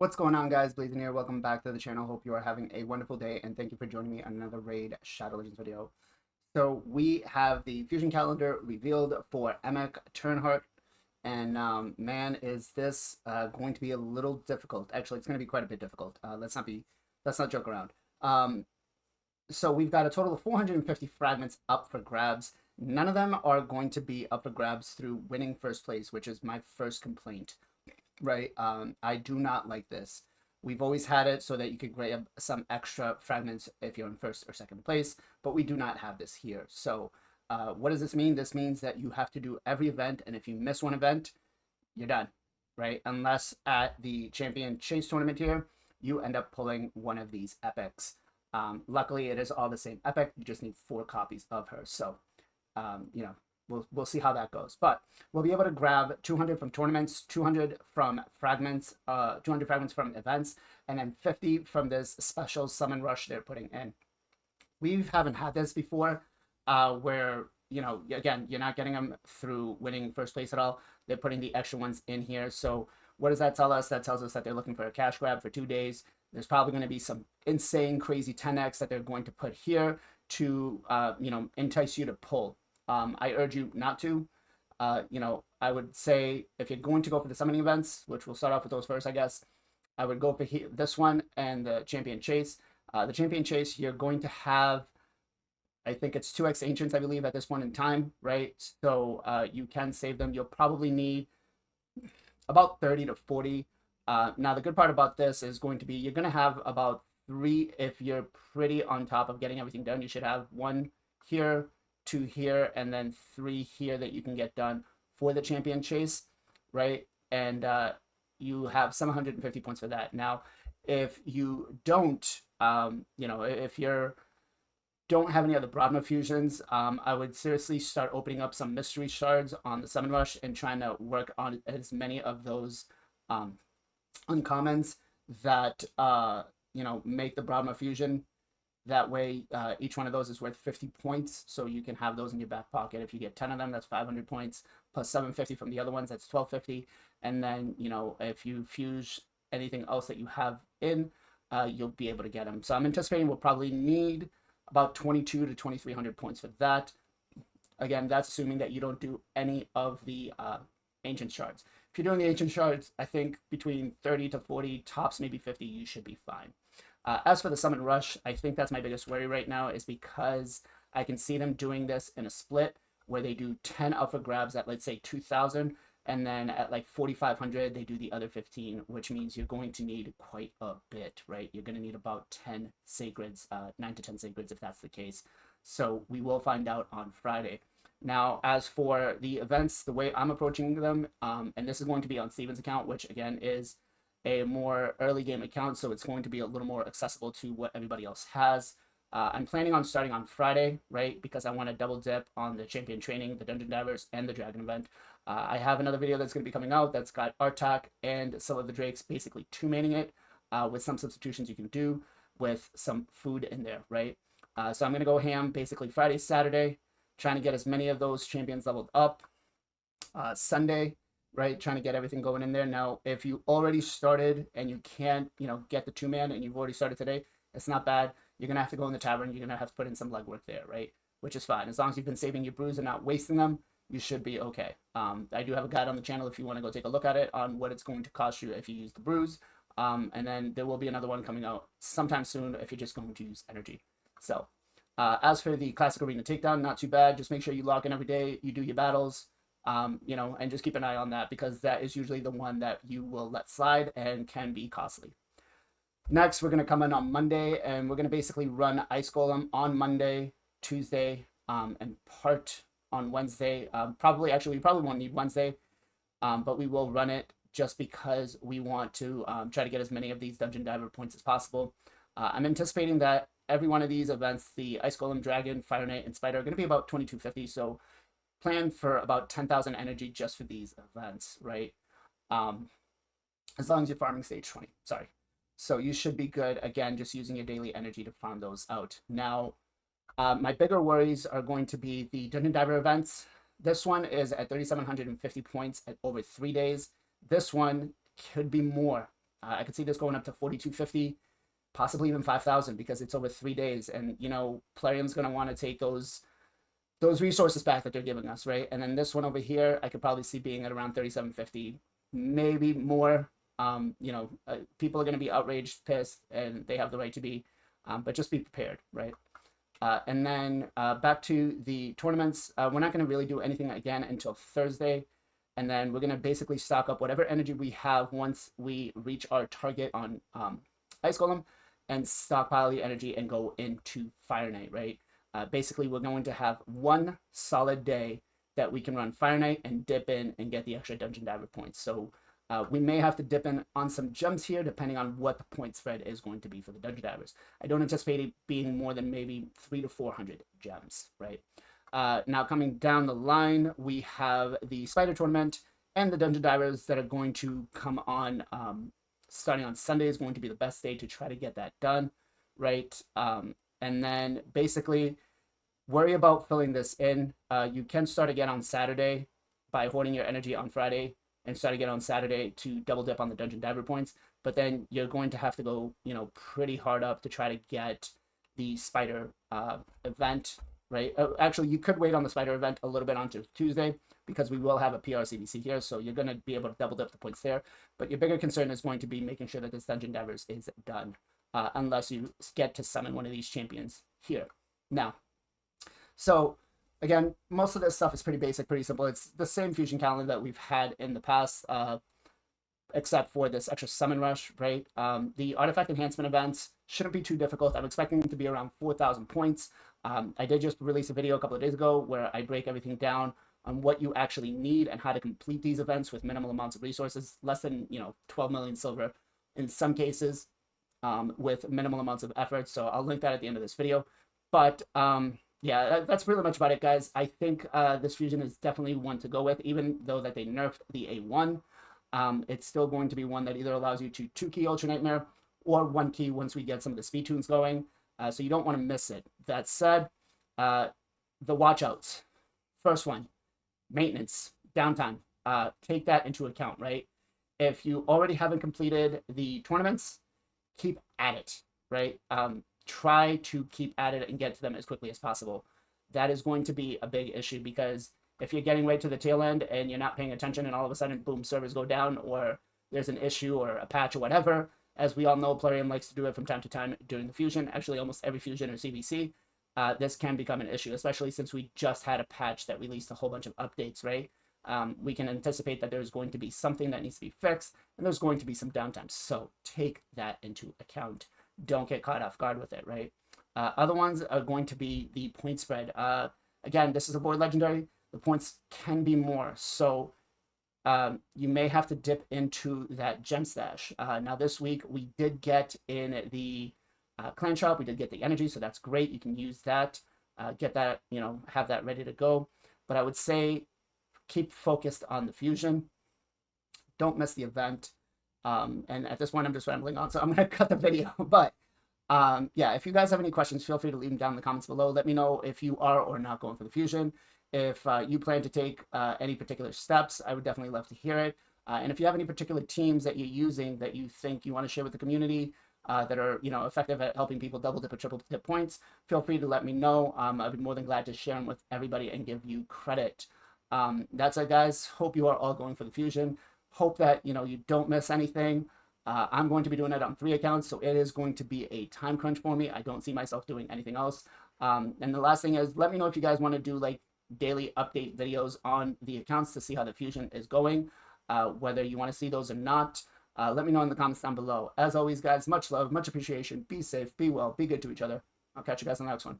What's going on, guys? Blazing here. Welcome back to the channel. Hope you are having a wonderful day, and thank you for joining me on another Raid Shadow Legends video. So we have the fusion calendar revealed for Emic Trunkheart, and man, is this going to be a little difficult. Actually, it's going to be quite a bit difficult. Let's not joke around. So we've got a total of 450 fragments up for grabs. None of them are going to be up for grabs through winning first place, which is my first complaint. Right? I do not like this. We've always had it so that you could grab some extra fragments if you're in first or second place, but we do not have this here. So what does this mean? This means that you have to do every event, and if you miss one event, you're done, right? Unless at the Champion Chase tournament here, you end up pulling one of these epics. Luckily, it is all the same epic. You just need 4 copies of her. So, you know, we'll see how that goes. But we'll be able to grab 200 from tournaments, 200 from fragments, 200 fragments from events, and then 50 from this special summon rush they're putting in. We haven't had this before, where, you know, again, you're not getting them through winning first place at all. They're putting the extra ones in here. So what does that tell us? That tells us that they're looking for a cash grab for 2 days. There's probably going to be some insane, crazy 10x that they're going to put here to, you know, entice you to pull. I urge you not to. You know, I would say if you're going to go for the summoning events, which we'll start off with those first, I guess, I would go for this one and the Champion Chase. The Champion Chase, you're going to have, I think it's 2x Ancients, I believe, at this point in time, right? So you can save them. You'll probably need about 30 to 40. Now, the good part about this is going to be you're going to have about 3 if you're pretty on top of getting everything done. You should have 1 here, 2 here, and then 3 here that you can get done for the Champion Chase, right? And you have some 150 points for that. Now, if you don't, you know, if you don't have any other Broadma fusions, I would seriously start opening up some mystery shards on the Summon Rush and trying to work on as many of those uncommons that, you know, make the Broadma fusion. That way, each one of those is worth 50 points, so you can have those in your back pocket. If you get 10 of them, that's 500 points, plus 750 from the other ones, that's 1250. And then, you know, if you fuse anything else that you have in, you'll be able to get them. So I'm anticipating we'll probably need about 22 to 2300 points for that. Again, that's assuming that you don't do any of the ancient shards. If you're doing the ancient shards, I think between 30 to 40, tops maybe 50, you should be fine. As for the Summon Rush, I think that's my biggest worry right now, is because I can see them doing this in a split where they do 10 alpha grabs at, let's say, 2,000, and then at like 4,500, they do the other 15, which means you're going to need quite a bit, right? You're going to need about 10 sacreds, 9 to 10 sacreds if that's the case. So we will find out on Friday. Now, as for the events, the way I'm approaching them, and this is going to be on Steven's account, which again is a more early game account, so it's going to be a little more accessible to what everybody else has. I'm planning on starting on Friday, right? Because I want to double dip on the champion training, the dungeon divers, and the dragon event. I have another video that's going to be coming out that's got Artak and some of the Drakes basically two-maining it, with some substitutions you can do with some food in there, right? So I'm going to go ham basically Friday, Saturday, trying to get as many of those champions leveled up. Sunday, right, trying to get everything going in there. Now, if you already started and you can't, you know, get the 2-man and you've already started today, it's not bad. You're going to have to go in the tavern. You're going to have to put in some legwork there, right? Which is fine. As long as you've been saving your brews and not wasting them, you should be okay. I do have a guide on the channel if you want to go take a look at it on what it's going to cost you if you use the brews. And then there will be another one coming out sometime soon if you're just going to use energy. So, as for the Classic Arena Takedown, not too bad. Just make sure you log in every day. You do your battles. You know, and just keep an eye on that, because that is usually the one that you will let slide and can be costly. Next, we're going to come in on Monday, and we're going to basically run Ice Golem on Monday, Tuesday, and part on Wednesday. We probably won't need Wednesday, but we will run it just because we want to try to get as many of these Dungeon Diver points as possible. I'm anticipating that every one of these events, the Ice Golem, Dragon, Fire Knight, and Spider, are going to be about 2250, so plan for about 10,000 energy just for these events, right? As long as you're farming stage 20, sorry. So you should be good, again, just using your daily energy to farm those out. Now, my bigger worries are going to be the Dungeon Diver events. This one is at 3,750 points at over 3 days. This one could be more I could see this going up to 4,250, possibly even 5,000 because it's over 3 days. And, you know, Plarium's going to want to take those resources back that they're giving us, right? And then this one over here, I could probably see being at around 3750, maybe more. You know, people are going to be outraged, pissed, and they have the right to be, but just be prepared, right? And then back to the tournaments, we're not going to really do anything again until Thursday. And then we're going to basically stock up whatever energy we have once we reach our target on Ice Golem and stockpile the energy and go into Fire Knight, right? Basically, we're going to have one solid day that we can run Fire Knight and dip in and get the extra Dungeon Diver points. So we may have to dip in on some gems here depending on what the point spread is going to be for the Dungeon Divers. I don't anticipate it being more than maybe 300 to 400 gems, right? Now coming down the line, we have the Spider Tournament and the Dungeon Divers that are going to come on starting on Sunday is going to be the best day to try to get that done, right? And then basically worry about filling this in. You can start again on Saturday by hoarding your energy on Friday and start again on Saturday to double dip on the Dungeon Diver points. But then you're going to have to go, you know, pretty hard up to try to get the Spider event, right? Actually, you could wait on the Spider event a little bit onto Tuesday because we will have a PRCBC here. So you're going to be able to double dip the points there. But your bigger concern is going to be making sure that this Dungeon Divers is done. Unless you get to summon one of these champions here. Now, so again, most of this stuff is pretty basic, pretty simple. It's the same fusion calendar that we've had in the past, except for this extra summon rush, right? The artifact enhancement events shouldn't be too difficult. I'm expecting them to be around 4,000 points. I did just release a video a couple of days ago where I break everything down on what you actually need and how to complete these events with minimal amounts of resources, less than, 12 million silver in some cases. With minimal amounts of effort. So I'll link that at the end of this video. But yeah, that's really much about it, guys. I think this fusion is definitely one to go with, even though that they nerfed the A1. It's still going to be one that either allows you to 2-key Ultra Nightmare or 1-key once we get some of the speed tunes going. So you don't want to miss it. That said, the Watchouts. First one, maintenance, downtime. Take that into account, right? If you already haven't completed the tournaments, keep at it, right? Try to keep at it and get to them as quickly as possible. That is going to be a big issue because if you're getting right to the tail end and you're not paying attention and all of a sudden, boom, servers go down or there's an issue or a patch or whatever, as we all know, Plarium likes to do it from time to time during the fusion, actually almost every fusion or CVC, this can become an issue, especially since we just had a patch that released a whole bunch of updates, right? We can anticipate that there's going to be something that needs to be fixed and there's going to be some downtime. So take that into account. Don't get caught off guard with it, right? Other ones are going to be the point spread. Again, this is a void legendary. The points can be more. So you may have to dip into that gem stash. Now this week we did get in the clan shop, we did get the energy. So that's great. You can use that, get that, have that ready to go. But I would say, keep focused on the fusion. Don't miss the event. And at this point, I'm just rambling on, so I'm going to cut the video. But yeah, if you guys have any questions, feel free to leave them down in the comments below. Let me know if you are or not going for the fusion. If you plan to take any particular steps, I would definitely love to hear it. And if you have any particular teams that you're using that you think you want to share with the community that are, effective at helping people double dip or triple dip points, feel free to let me know. I'd be more than glad to share them with everybody and give you credit. That's it, guys. Hope you are all going for the fusion. Hope that you don't miss anything. I'm going to be doing it on 3 accounts, so it is going to be a time crunch for me. I don't see myself doing anything else. And the last thing is, let me know if you guys want to do like daily update videos on the accounts to see how the fusion is going, whether you want to see those or not. Let me know in the comments down below. As always, guys, much love, much appreciation. Be safe, be well, be good to each other. I'll catch you guys on the next one.